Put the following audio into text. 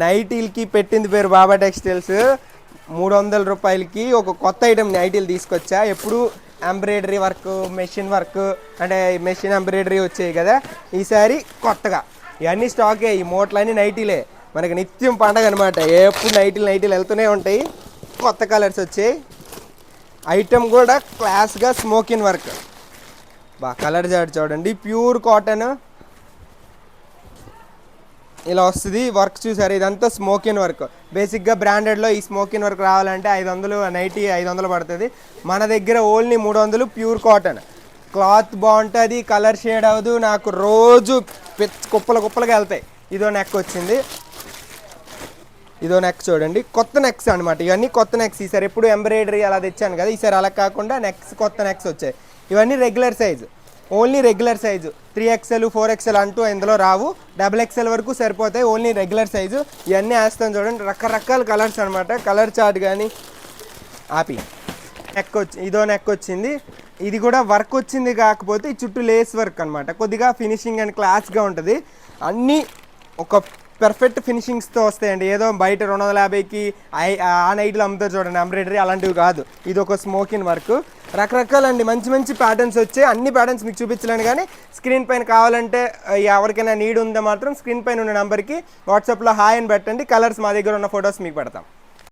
నైటీలకి పెట్టింది పేరు బాబా టెక్స్టైల్స్. 300 రూపాయలకి ఒక కొత్త ఐటెం నైటీలు తీసుకొచ్చా. ఎప్పుడు ఎంబ్రాయిడరీ వర్క్, మెషిన్ వర్క్, అంటే మెషిన్ ఎంబ్రాయిడరీ వచ్చాయి కదా, ఈసారి కొత్తగా ఇవన్నీ స్టాకే. ఈ మూటలన్నీ నైటీలే, మనకి నిత్యం పండగ అనమాట. ఎప్పుడు నైటీలు వెళ్తూనే ఉంటాయి. కొత్త కలర్స్ వచ్చాయి. ఐటెం కూడా క్లాస్గా స్మోకిన్ వర్క్. కలర్ చాట్ చూడండి, ప్యూర్ కాటన్ ఇలా వస్తుంది. వర్క్ చూసారు, ఇదంతా స్మోకిన్ వర్క్. బేసిక్గా బ్రాండెడ్లో ఈ స్మోకిన్ వర్క్ రావాలంటే 500, నైటీ 500 పడుతుంది. మన దగ్గర ఓన్లీ 300 ప్యూర్ కాటన్. క్లాత్ బాగుంటుంది, కలర్ షేడ్ అవ్వదు. నాకు రోజు కుప్పలుగా వెళ్తాయి. ఇదో నెక్ వచ్చింది, ఇదో నెక్ చూడండి. కొత్త నెక్స్ అనమాట ఇవన్నీ, కొత్త నెక్స్. ఈసారి ఎప్పుడు ఎంబ్రాయిడరీ అలా తెచ్చాను కదా, ఈసారి అలా కాకుండా కొత్త నెక్స్ వచ్చాయి. ఇవన్నీ regular size, only regular size. 3XL 4XL అంటూ ఇందులో రావు, XXL వరకు సరిపోతాయి. Only regular size. ఇవన్నీ వేస్తాను చూడండి, రకరకాల కలర్స్ అనమాట. కలర్ చార్ట్ కానీ ఆపి నెక్ ఇదో నెక్ వచ్చింది. ఇది కూడా వర్క్ వచ్చింది, కాకపోతే ఈ చుట్టూ లేస్ వర్క్ అనమాట. కొద్దిగా ఫినిషింగ్ అండ్ క్లాస్గా ఉంటుంది. అన్నీ ఒక పర్ఫెక్ట్ ఫినిషింగ్స్తో వస్తాయండి. ఏదో బయట 250కి ఆ నైట్లో అమ్ముతారు చూడండి ఎంబ్రాయిడరీ, అలాంటివి కాదు. ఇది ఒక స్మోకిన్ వర్క్. రకరకాలండి, మంచి మంచి ప్యాటర్న్స్ వచ్చాయి. అన్ని ప్యాటర్న్స్ మీకు చూపించలేను, కానీ స్క్రీన్ పైన కావాలంటే ఎవరికైనా నీడ్ ఉందో మాత్రం స్క్రీన్ పైన ఉన్న నెంబర్కి వాట్సాప్లో హాయ్ అని పెట్టండి. కలర్స్ మా దగ్గర ఉన్న ఫొటోస్ మీకు పెడతాం.